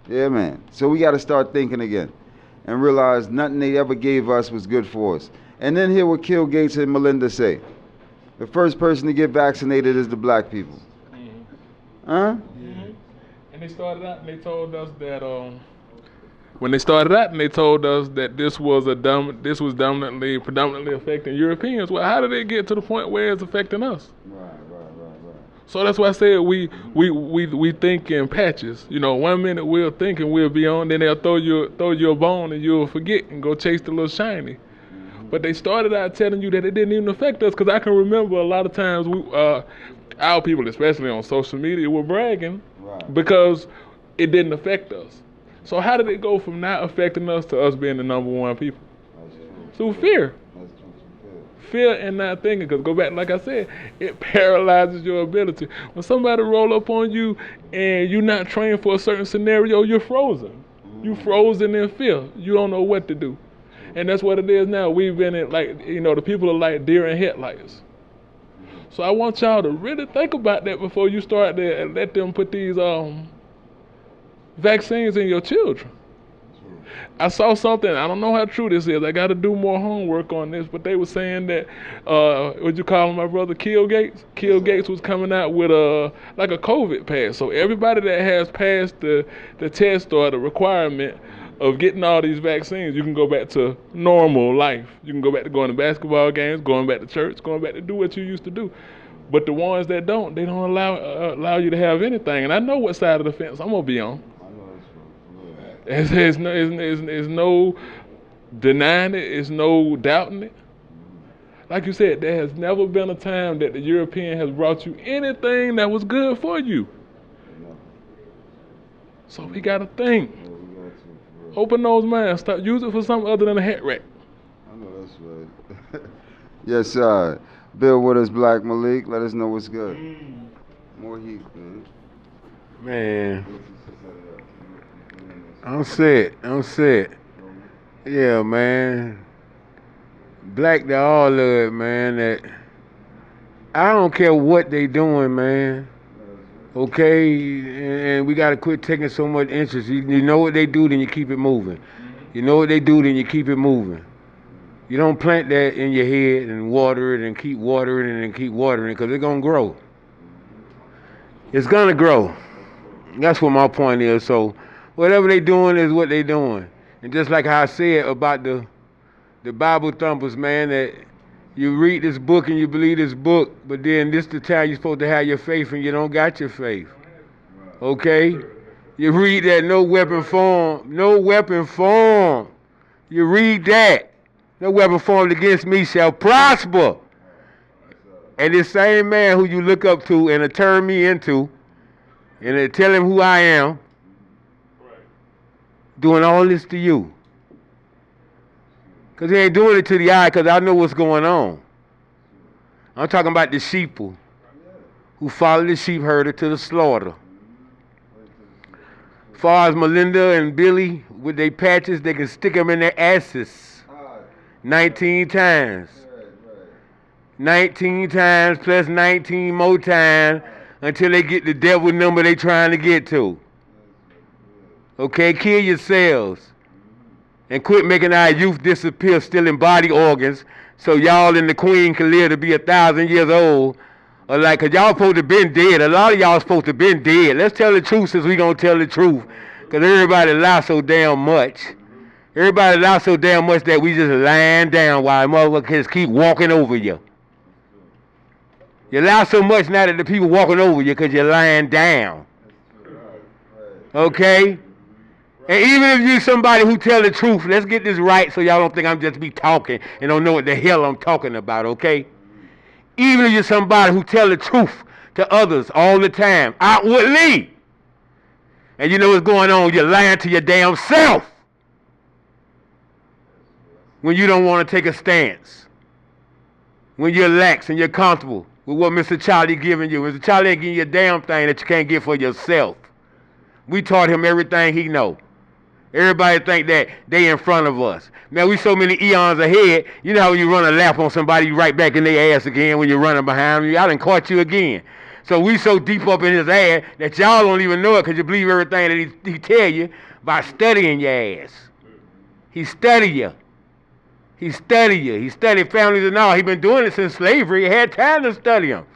Speaker 2: Yeah, man. So we got to start thinking again and realize nothing they ever gave us was good for us. And then hear what Bill Gates and Melinda say. The first person to get vaccinated is the black people. Huh?
Speaker 4: And they started out and they told us that when they started out and they told us that this was predominantly affecting Europeans. Well, how did it get to the point where it's affecting us?
Speaker 2: Right.
Speaker 4: So that's why I said we think in patches. You know, 1 minute we'll think and we'll be on, then they'll throw you a bone and you'll forget and go chase the little shiny. But they started out telling you that it didn't even affect us, because I can remember a lot of times our people, especially on social media, were bragging because it didn't affect us. So how did it go from not affecting us to us being the number one people? Through fear. Fear and not thinking, because go back, like I said, it paralyzes your ability. When somebody roll up on you and you're not trained for a certain scenario, you're frozen. You're frozen in fear. You don't know what to do. And that's what it is now. We've been in, like, you know, the people are like deer in headlights. So I want y'all to really think about that before you start to let them put these vaccines in your children. I saw something, I don't know how true this is, I got to do more homework on this, but they were saying that, what'd you call him, my brother, Kill Gates? Kill Gates was coming out with like a COVID pass. So everybody that has passed the test or the requirement of getting all these vaccines, you can go back to normal life. You can go back to going to basketball games, going back to church, going back to do what you used to do. But the ones that don't, they don't allow you to have anything. And I know what side of the fence I'm going to be on. There's no denying it. There's no doubting it. Like you said, there has never been a time that the European has brought you anything that was good for you. So we got to think. Open those minds. Stop. Use it for something other than a hat rack.
Speaker 2: I know that's right. Yes, sir. Bill with us, Black Malik. Let us know what's good. More heat, man.
Speaker 5: Man. I'm set. Yeah, man. Black to all of it, man. That I don't care what they doing, man. Okay, and we gotta quit taking so much interest. You know what they do, then you keep it moving. You know what they do, then you keep it moving. You don't plant that in your head and water it and keep watering it and keep watering it, because it's gonna grow. It's gonna grow. That's what my point is. So whatever they doing is what they doing. And just like how I said about the Bible thumpers, man, that you read this book and you believe this book, but then this the time you're supposed to have your faith and you don't got your faith. Okay? You read that no weapon formed. You read that. No weapon formed against me shall prosper. And this same man who you look up to and turn me into, and tell him who I am, doing all this to you. Because he ain't doing it to the eye because I know what's going on. I'm talking about the sheeple who follow the sheep herder to the slaughter. As far as Melinda and Billy with their patches, they can stick them in their asses 19 times. 19 times plus 19 more times until they get the devil number they trying to get to. Okay, kill yourselves. And quit making our youth disappear stealing body organs so y'all and the queen can live to be 1,000 years old. Or like, cause y'all supposed to been dead. A lot of y'all supposed to been dead. Let's tell the truth since we gonna tell the truth. Cause everybody lie so damn much. Everybody lie so damn much that we just lying down while motherfuckers keep walking over you. You lie so much now that the people walking over you cause you're lying down. Okay? And even if you somebody who tell the truth, let's get this right so y'all don't think I'm just be talking and don't know what the hell I'm talking about, okay? Even if you're somebody who tell the truth to others all the time, outwardly, and you know what's going on, you're lying to your damn self when you don't want to take a stance, when you're lax and you're comfortable with what Mr. Charlie giving you. Mr. Charlie ain't giving you a damn thing that you can't get for yourself. We taught him everything he know. Everybody think that they in front of us. Now we so many eons ahead. You know how when you run a lap on somebody, you right back in their ass again when you're running behind them. I done caught you again. So we so deep up in his ass that y'all don't even know it because you believe everything that he tell you by studying your ass. He study you. He study you. He studied families and all. He been doing it since slavery. He had time to study them.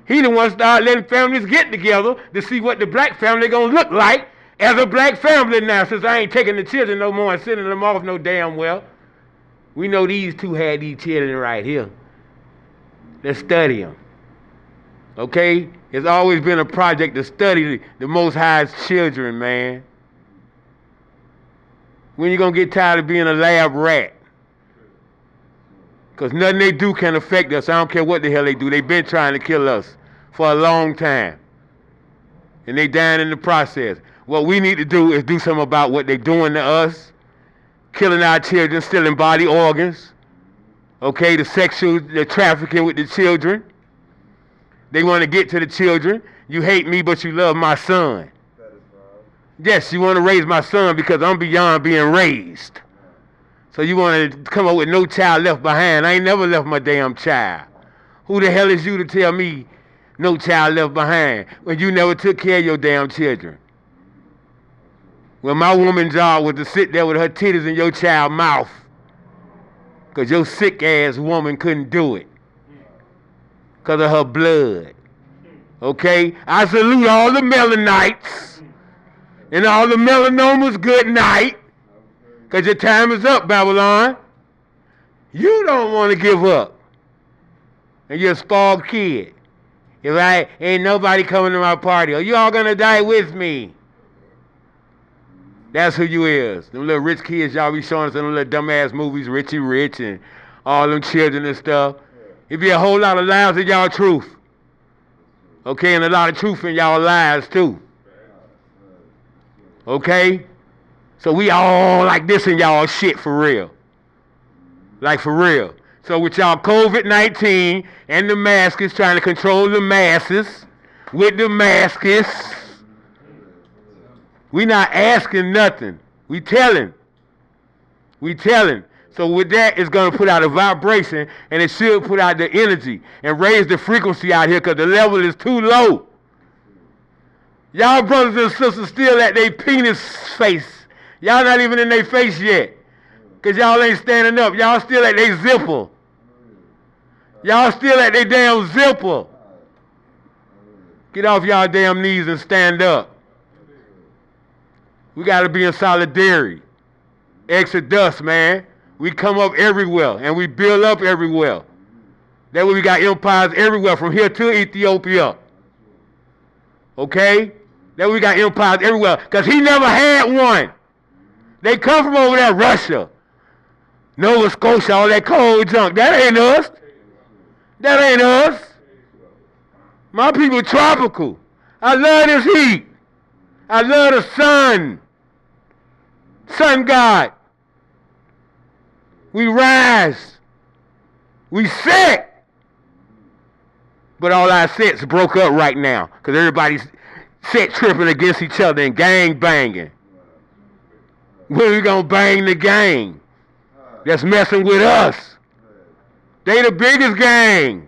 Speaker 5: He the one started letting families get together to see what the black family gonna look like as a black family now, since I ain't taking the children no more and sending them off no damn well. We know these two had these children right here. Let's study them. Okay? It's always been a project to study the Most High's children, man. When you gonna get tired of being a lab rat? Because nothing they do can affect us. I don't care what the hell they do. They've been trying to kill us for a long time. And they dying in the process. What we need to do is do something about what they're doing to us. Killing our children, stealing body organs. Okay, the trafficking with the children. They want to get to the children. You hate me, but you love my son. Yes, you want to raise my son because I'm beyond being raised. So you want to come up with no child left behind. I ain't never left my damn child. Who the hell is you to tell me no child left behind when you never took care of your damn children? Well, my woman's job was to sit there with her titties in your child's mouth because your sick-ass woman couldn't do it because of her blood. Okay? I salute all the melanites and all the melanomas good night because your time is up, Babylon. You don't want to give up. And you're a spoiled kid. If I ain't nobody coming to my party, are you all going to die with me? That's who you is. Them little rich kids y'all be showing us in them little dumbass movies, Richie Rich and all them children and stuff. It be a whole lot of lies in y'all truth. Okay, and a lot of truth in y'all lies too. Okay? So we all like this in y'all shit for real. Like for real. So with y'all COVID-19 and the mask is trying to control the masses with the masks. We not asking nothing. We telling. We telling. So with that, it's going to put out a vibration, and it should put out the energy and raise the frequency out here because the level is too low. Y'all brothers and sisters still at their penis face. Y'all not even in their face yet because y'all ain't standing up. Y'all still at their zipper. Y'all still at their damn zipper. Get off y'all damn knees and stand up. We got to be in solidarity. Exodus, man. We come up everywhere and we build up everywhere. That way we got empires everywhere from here to Ethiopia. Okay? That way we got empires everywhere because he never had one. They come from over there, Russia, Nova Scotia, all that cold junk. That ain't us. That ain't us. My people tropical. I love this heat. I love the sun. Sun God. We rise. We set. But all our sets broke up right now because everybody's set tripping against each other and gang banging. When we gonna bang the gang that's messing with us? They the biggest gang.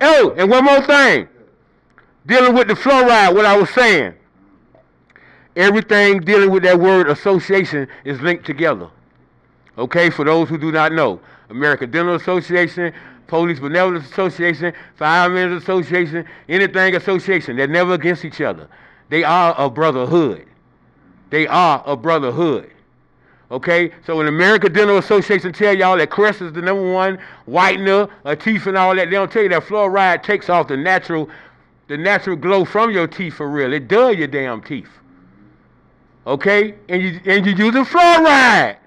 Speaker 5: Oh, and one more thing. Dealing with the fluoride, what I was saying. Everything dealing with that word association is linked together. Okay, for those who do not know. American Dental Association, Police Benevolence Association, Firemen's Association, anything association. They're never against each other. They are a brotherhood. They are a brotherhood. Okay, so when the American Dental Association tell y'all that Crest is the #1 whitener, teeth and all that, they don't tell you that fluoride takes off the natural glow from your teeth for real. It does your damn teeth. Okay, and you using fluoride.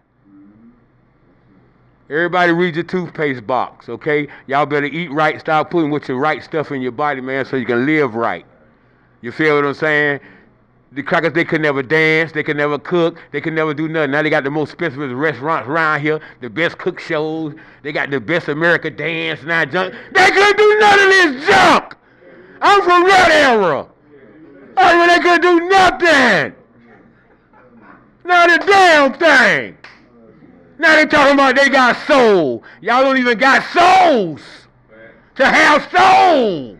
Speaker 5: Everybody read your toothpaste box, okay? Y'all better eat right, start putting with your right stuff in your body, man, so you can live right. You feel what I'm saying? The crackers, they could never dance, they could never cook, they could never do nothing. Now they got the most expensive restaurants around here, the best cook shows, they got the best America dance, now junk. They couldn't do none of this junk! I'm from that era! They couldn't do nothing! Not a damn thing! Now they talking about they got soul. Y'all don't even got souls to have soul.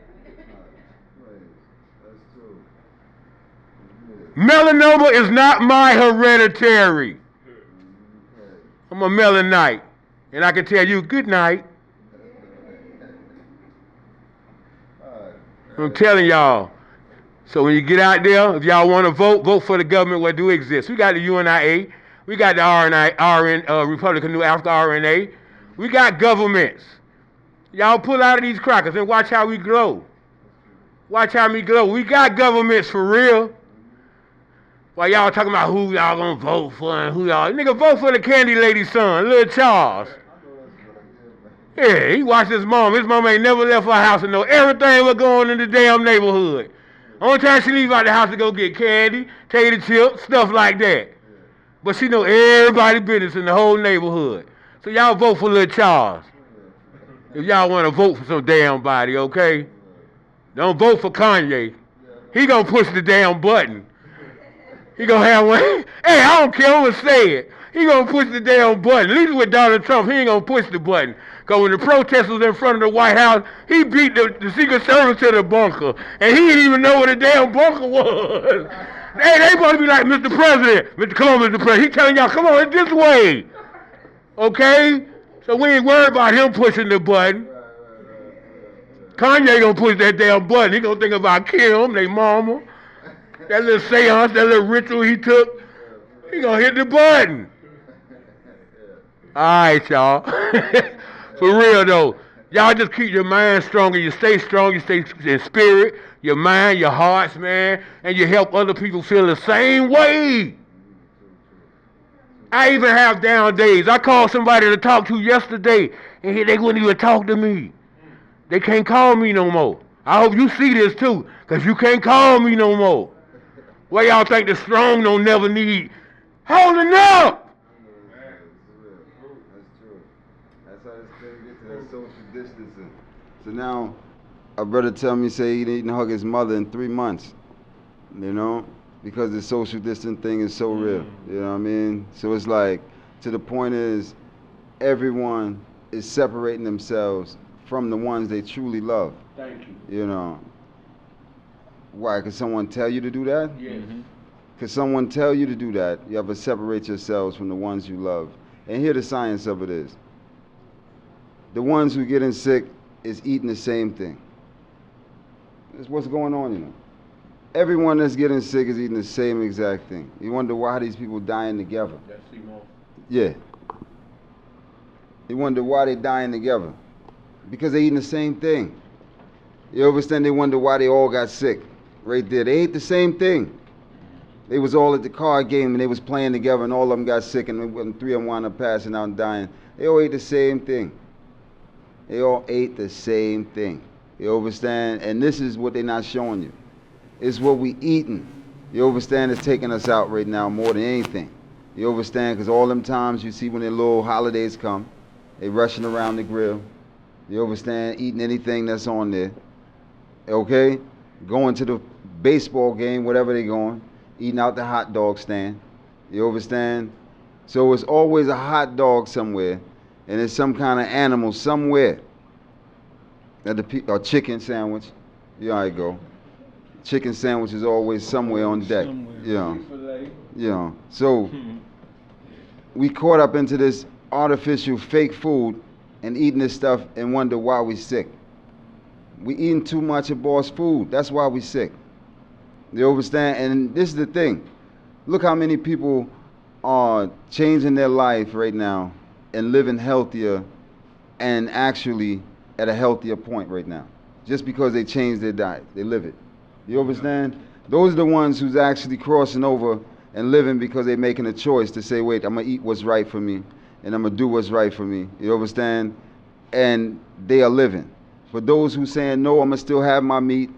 Speaker 5: Melanoma is not my hereditary. I'm a melanite. And I can tell you good night. I'm telling y'all. So when you get out there, if y'all want to vote for the government what do exist. We got the UNIA. We got the Republican New Africa RNA. We got governments. Y'all pull out of these crackers and watch how we glow. Watch how we glow. We got governments for real. While y'all talking about who y'all gonna vote for and who y'all... Nigga, vote for the candy lady's son, Lil Charles. Yeah, he watched his mom. His mom ain't never left her house and know everything was going in the damn neighborhood. Only time she leave out the house to go get candy, tater chips, stuff like that. But she know everybody's business in the whole neighborhood. So y'all vote for Lil Charles. If y'all want to vote for some damn body, okay? Don't vote for Kanye. He gonna push the damn button. He gonna have one. Hey, I don't care who say it. He gonna push the damn button. At least with Donald Trump, he ain't gonna push the button. Because when the protesters in front of the White House, he beat the Secret Service to the bunker. And he didn't even know what the damn bunker was. Hey, they supposed to be like, Mr. President. Come on, Mr. President. He telling y'all, come on, it's this way. Okay? So we ain't worried about him pushing the button. Kanye gonna push that damn button. He gonna think about Kim, they mama. That little seance, that little ritual he took. He gonna hit the button. All right, y'all. For real, though. Y'all just keep your mind strong and you stay strong. You stay in spirit, your mind, your hearts, man. And you help other people feel the same way. I even have down days. I called somebody to talk to yesterday, and they wouldn't even talk to me. They can't call me no more. I hope you see this, too, because you can't call me no more. Why y'all think the strong don't never need holding up?
Speaker 2: That's true. That's how this thing gets to that social distancing. So now, a brother tell me, say he didn't hug his mother in 3 months, you know, because the social distancing thing is so real, you know what I mean? So it's like, to the point is, everyone is separating themselves from the ones they truly love.
Speaker 5: Thank you.
Speaker 2: You know. Why? Could someone tell you to do that?
Speaker 5: Yes.
Speaker 2: Could someone tell you to do that? You have to separate yourselves from the ones you love. And here the science of it is. The ones who getting sick is eating the same thing. That's what's going on, you know. Everyone that's getting sick is eating the same exact thing. You wonder why these people dying together. Yeah. You wonder why they dying together. Because they eating the same thing. You understand? They wonder why they all got sick. Right there. They ate the same thing. They was all at the card game and they was playing together and all of them got sick and 3 of them wound up passing out and dying. They all ate the same thing. They all ate the same thing. You understand? And this is what they're not showing you. It's what we eating. You understand? It's taking us out right now more than anything. You understand? Because all them times you see when the little holidays come, they rushing around the grill. You understand? Eating anything that's on there. Okay? Going to the baseball game, whatever they going, eating out the hot dog stand. You understand? So it's always a hot dog somewhere, and it's some kind of animal somewhere. Or chicken sandwich. Yeah, I go. Chicken sandwich is always somewhere on deck. Yeah. So we caught up into this artificial fake food and eating this stuff and wonder why we sick. We eating too much of boss food. That's why we sick. You understand? And this is the thing. Look how many people are changing their life right now and living healthier and actually at a healthier point right now. Just because they change their diet. They live it. You understand? Those are the ones who's actually crossing over and living because they're making a choice to say, wait, I'm going to eat what's right for me and I'm going to do what's right for me. You understand? And they are living. For those who saying, no, I'm going to still have my meat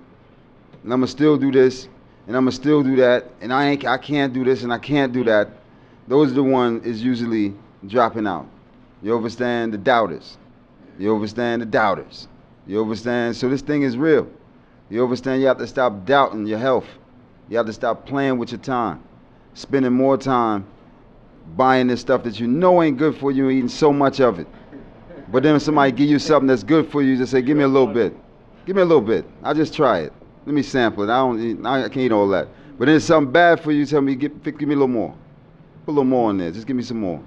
Speaker 2: and I'm going to still do this and I'm going to still do that and I can't do this and I can't do that, those are the ones is usually dropping out. You understand? The doubters. You understand? The doubters. You understand? So this thing is real. You understand? You have to stop doubting your health. You have to stop playing with your time. Spending more time buying this stuff that you know ain't good for you and eating so much of it. But then when somebody give you something that's good for you, just say, give me a little bit. Give me a little bit. I'll just try it. Let me sample it. I can't eat all that. But then it's something bad for you, tell me, give me a little more. Put a little more in there. Just give me some more.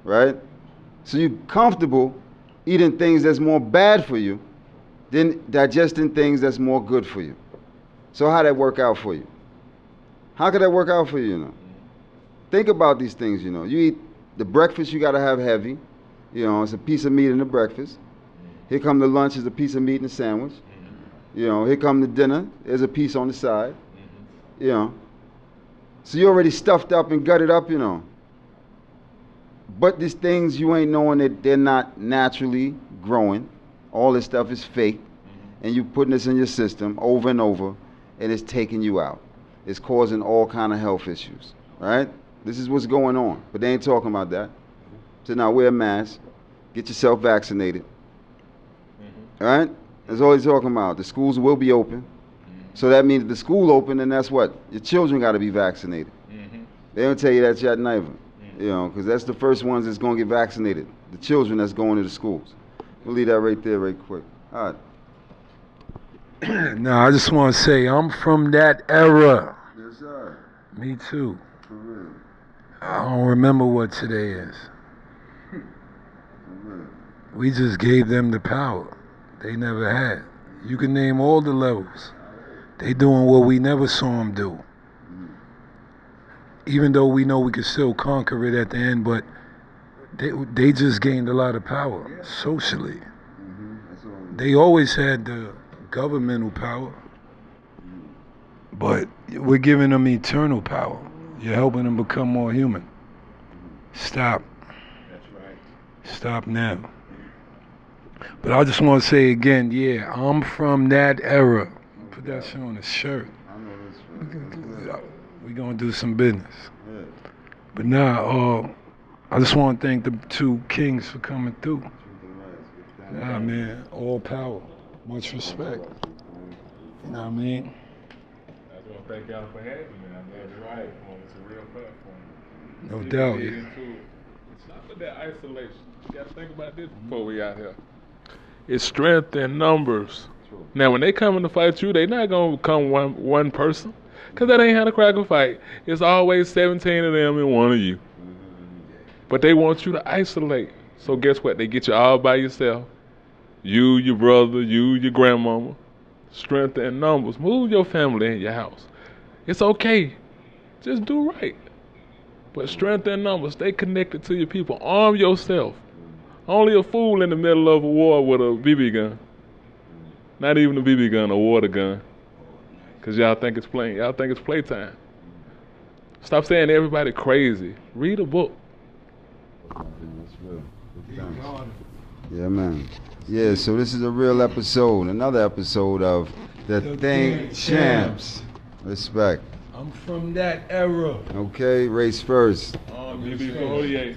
Speaker 2: Right? So you're comfortable eating things that's more bad for you than digesting things that's more good for you. So how that work out for you? How could that work out for you, you know? Think about these things, you know. You eat the breakfast, you got to have heavy. You know, it's a piece of meat in the breakfast. Here come the lunch, is a piece of meat in the sandwich. You know, here come the dinner, there's a piece on the side. You know. So you already stuffed up and gutted up, you know. But these things you ain't knowing that they're not naturally growing. All this stuff is fake. And you putting this in your system over and over, and it's taking you out. It's causing all kind of health issues. Right? This is what's going on. But they ain't talking about that. So now wear a mask, get yourself vaccinated. All right? That's all he's talking about. The schools will be open. So that means if the school open, then that's what? Your children got to be vaccinated. They don't tell you that yet neither. You know, because that's the first ones that's going to get vaccinated. The children that's going to the schools. We'll leave that right there right quick. All right.
Speaker 3: No, I just want to say I'm from that era.
Speaker 2: Yes, sir.
Speaker 3: Me too.
Speaker 2: For real.
Speaker 3: I don't remember what today is. We just gave them the power they never had. You can name all the levels. They doing what we never saw them do. Even though we know we could still conquer it at the end, but they just gained a lot of power socially. They always had the governmental power, but we're giving them eternal power. You're helping them become more human. Stop.
Speaker 5: That's right.
Speaker 3: Stop now. But I just want to say again, yeah, I'm from that era. Put that shit on the shirt.
Speaker 2: I know this.
Speaker 3: We gonna do some business.
Speaker 2: Yeah.
Speaker 3: But now, I just want to thank the two kings for coming through. Nah, man, all power, much respect. You know what I mean?
Speaker 4: I just want to thank y'all for having me. I'm glad you're right. It's a real platform.
Speaker 3: No doubt.
Speaker 4: It's not for that isolation. You got to think about this before we out here. It's strength in numbers. Now, when they come in to fight you, they not going to come one person. Because that ain't how to crack a fight. It's always 17 of them and one of you. But they want you to isolate. So guess what? They get you all by yourself. You, your brother, you, your grandmama. Strength in numbers. Move your family in your house. It's okay. Just do right. But strength in numbers. Stay connected to your people. Arm yourself. Only a fool in the middle of a war with a BB gun. Not even a BB gun, a water gun. Because y'all think it's playing. Y'all think it's playtime. Stop saying everybody crazy. Read a book.
Speaker 2: Yeah, man. Yeah, so this is a real episode. Another episode of The Think Champs. Respect.
Speaker 3: I'm from that era.
Speaker 2: Okay, race first.
Speaker 4: Maybe 48.